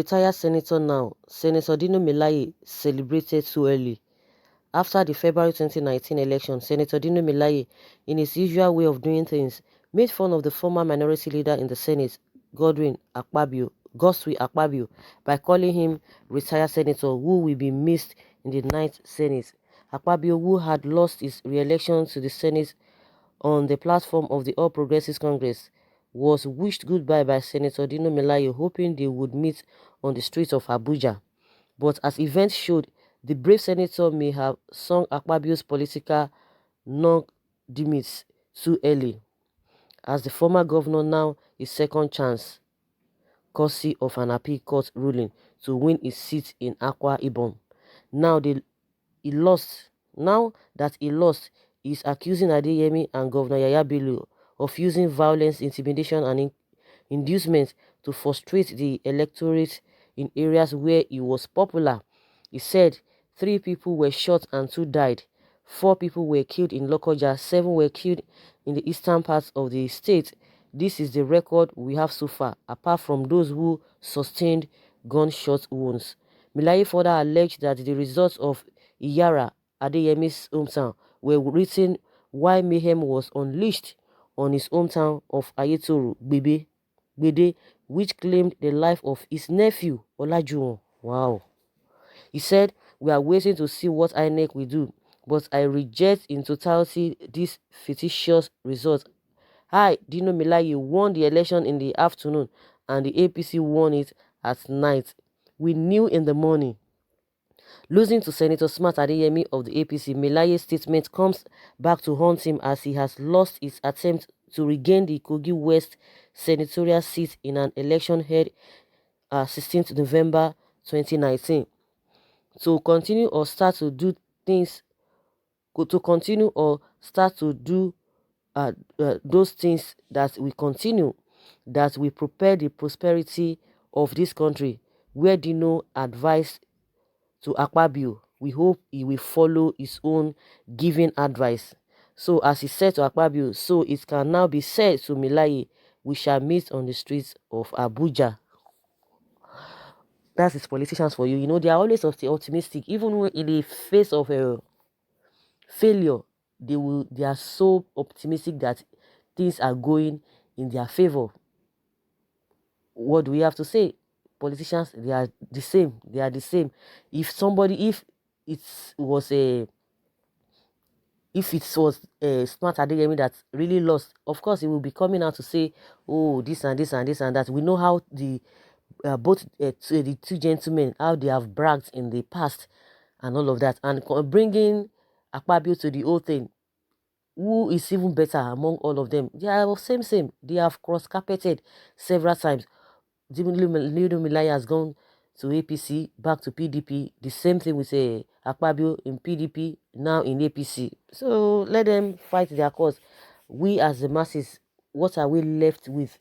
retired senator now, Senator Dino Melaye, celebrated too early. After the February 2019 election, Senator Dino Melaye, in his usual way of doing things, made fun of the former minority leader in the Senate, Godswill Akpabio, by calling him retired senator who will be missed in the ninth Senate. Akpabio, who had lost his re-election to the Senate on the platform of the All Progressives Congress, was wished goodbye by Senator Dino Melaye, hoping they would meet on the streets of Abuja. But as events showed, the brave senator may have sung Akpabio's political non-demise too early, as the former governor now his second chance, courtesy of an appeal court ruling, to win his seat in Akwa Ibom. Now he lost. Now that he lost, he is accusing Adeyemi and Governor Yaya Bello of using violence, intimidation, and inducement to frustrate the electorate in areas where he was popular. He said 3 people were shot and 2 died. 4 people were killed in Lokoja, 7 were killed in the eastern parts of the state. This is the record we have so far, apart from those who sustained gunshot wounds. Melaye further alleged that the results of Iyara, Adeyemi's hometown, were written while mayhem was unleashed on his hometown of Ayetoro, Gbede, which claimed the life of his nephew, Olajuwon. Wow. He said, "We are waiting to see what INEC will do, but I reject in totality this fictitious result. Dino Melaye won the election in the afternoon and the APC won it at night. We knew in the morning." Losing to Senator Smart Adeyemi of the APC, Melaye's statement comes back to haunt him as he has lost his attempt to regain the Kogi West senatorial seat in an election held 16th November 2019. To continue or start to do things, to continue or start to do those things that we continue, that we prepare the prosperity of this country, where Dino advised to Akpabio, we hope he will follow his own giving advice. So as he said to Akpabio, so it can now be said to Melaye, we shall meet on the streets of Abuja. That's his politicians for you. You know, they are always optimistic, even when in the face of a failure, they are so optimistic that things are going in their favor. What do we have to say? Politicians, they are the same. They are the same. If it was a Smart Adeyemi that really lost, of course he will be coming out to say, oh, this and this and this and that. We know how the the two gentlemen, how they have bragged in the past and all of that, and bringing Akpabio to the whole thing, who is even better among all of them. They are same. They have cross-carpeted several times. Dino Melaye has gone to APC, back to PDP. The same thing with Akpabio in PDP, now in APC. So let them fight their cause. We as the masses, what are we left with?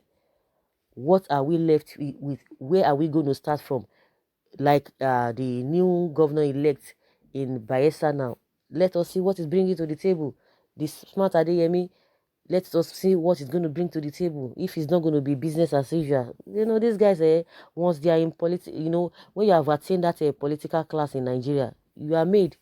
What are we left with? Where are we going to start from? Like the new governor-elect in Bayelsa now. Let us see what is bringing to the table. This Smart Adeyemi, let us see what it's going to bring to the table. If it's not going to be business as usual. You know, these guys, once they are in politics, you know, when you have attained that political class in Nigeria, you are made.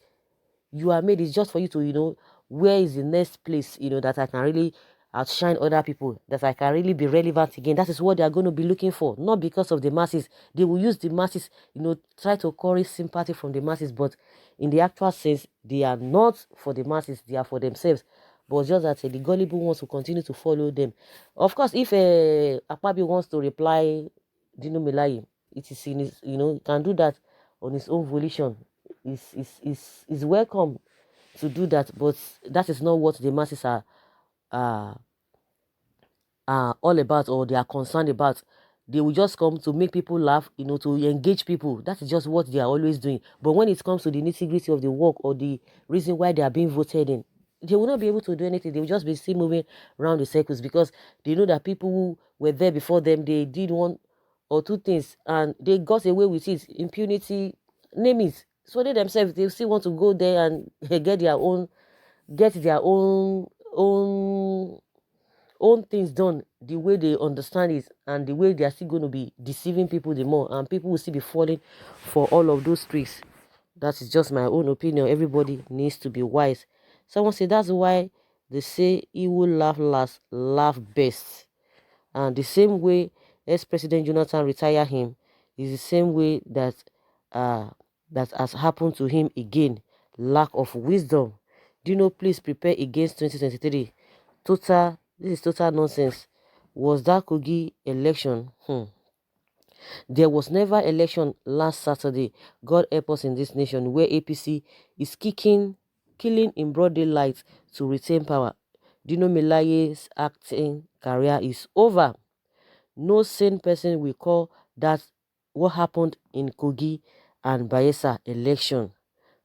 It's just for you to, you know, where is the next place, you know, that I can really outshine other people, that I can really be relevant again. That is what they are going to be looking for, not because of the masses. They will use the masses, you know, try to curry sympathy from the masses, but in the actual sense, they are not for the masses, they are for themselves. But just that the gullible ones will continue to follow them. Of course, if Akpabio wants to reply Dino Melaye, it is in his, you know, he can do that on his own volition. Is welcome to do that, but that is not what the masses uh, are all about, or they are concerned about. They will just come to make people laugh, you know, to engage people. That is just what they are always doing. But when it comes to the nitty-gritty of the work or the reason why they are being voted in, they will not be able to do anything. They will just be still moving around the circles, because they know that people who were there before them, they did 1 or 2 things and they got away with it. Impunity, name it. So they themselves, they still want to go there and get their own own things done the way they understand it and the way they are still going to be deceiving people the more, and people will still be falling for all of those tricks. That is just my own opinion. Everybody needs to be wise. Someone said that's why they say he will laugh last, laugh best. And the same way ex-President Jonathan retired him is the same way that uh, that has happened to him again. Lack of wisdom. Dino, please prepare against 2023. This is total nonsense. Was that Kogi election? There was never election last Saturday. God help us in this nation where APC is killing in broad daylight to retain power. Dino Melaye's acting career is over. No sane person will call that what happened in Kogi and Bayelsa election.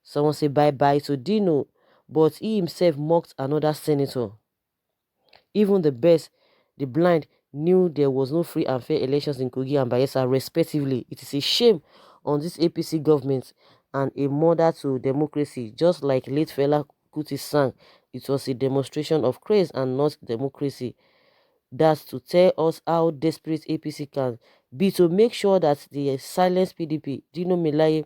Someone say bye-bye to Dino, but he himself mocked another senator. Even the blind, knew there was no free and fair elections in Kogi and Bayelsa, respectively. It is a shame on this APC government and a murder to democracy. Just like late Fela Kuti sang, it was a demonstration of craze and not democracy. That's to tell us how desperate APC can be to make sure that the silenced PDP. Dino Melaye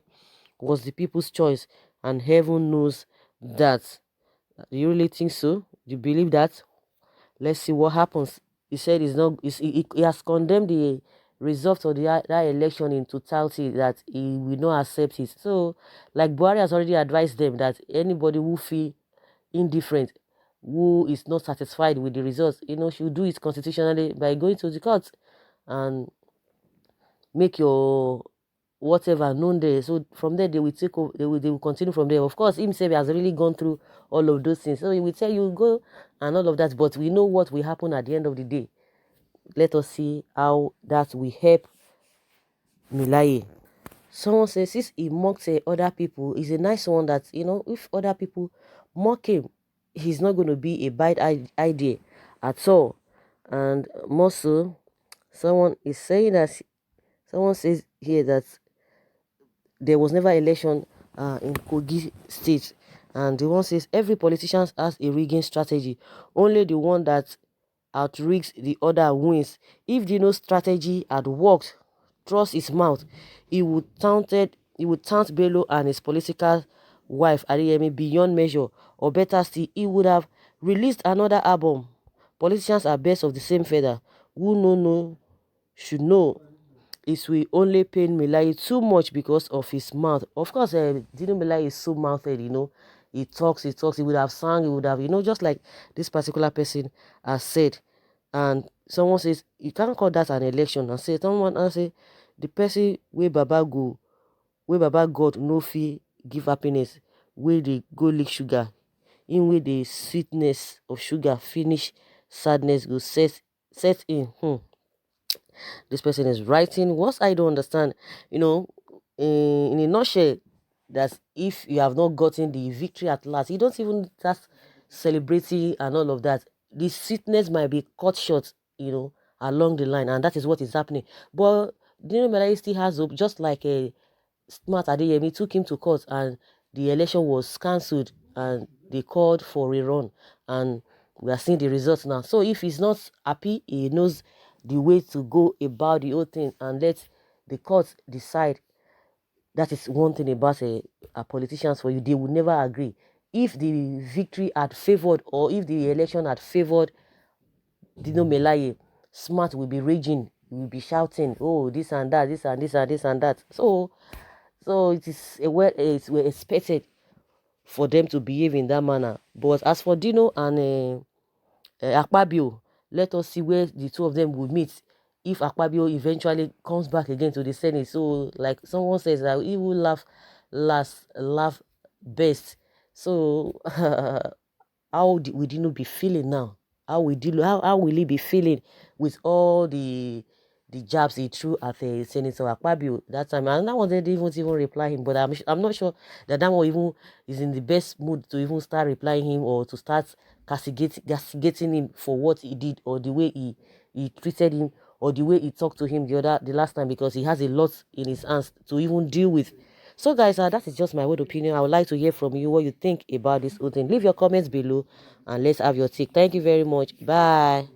was the people's choice, and heaven knows that. Do you really think so? Do you believe that? Let's see what happens. He said he has condemned the result of that election in totality, that he will not accept it. So, like Buhari has already advised them that anybody who feel indifferent, who is not satisfied with the results, should do it constitutionally by going to the court and make your whatever known there. So from there they will take over, they will continue from there. Of course, himself has really gone through all of those things. So he will tell you go and all of that, but we know what will happen at the end of the day. Let us see how that will help Melaye. Someone says since he mocks other people, is a nice one that if other people mock him, he's not going to be a bad idea at all. And more so, someone is saying that someone says here that there was never election in Kogi State, and the one says every politician has a rigging strategy. Only the one that outrigs the other wins. If Dino's strategy had worked, trust his mouth, he would taunt Bello and his political wife Adeyemi beyond measure, or better still, he would have released another album. Politicians are birds of the same feather. Who no should know. It will only pain Melaye too much because of his mouth. Of course, Dino Melaye is so mouthed, He talks, he would have sung, he would have, just like this particular person has said. And someone says, you can't call that an election. And someone else say, the person where Baba God no fee give happiness, where they go lick sugar, in where the sweetness of sugar finish, sadness go set in. This person is writing what I don't understand, in a nutshell, that if you have not gotten the victory at last, you don't even start celebrating and all of that. The sweetness might be cut short, along the line, and that is what is happening. But Dino Melaye still has hope, just like a smart Adeyemi took him to court and the election was cancelled and they called for a run, and we are seeing the results now. So if he's not happy, he knows the way to go about the whole thing and let the court decide. That is one thing about politicians for you. They would never agree. If the victory had favored, or if the election had favored Dino Melaye, Smart will be raging, will be shouting, oh, this and that, this and this and this and that. So it is it's expected for them to behave in that manner. But as for Dino and Akpabio, let us see where the two of them will meet if Akpabio eventually comes back again to the Senate. So, like someone says, that he will laugh last, laugh best. So, how will Dino be feeling now? How will he be feeling with all the jabs he threw at Senator Akpabio that time? And that one they didn't even reply him. But I'm not sure that one even is in the best mood to even start replying him, or to start castigating him for what he did, or the way he treated him, or the way he talked to him the last time, because he has a lot in his hands to even deal with. So guys, that is just my own opinion. I would like to hear from you what you think about this whole thing. Leave your comments below and let's have your take. Thank you very much. Bye.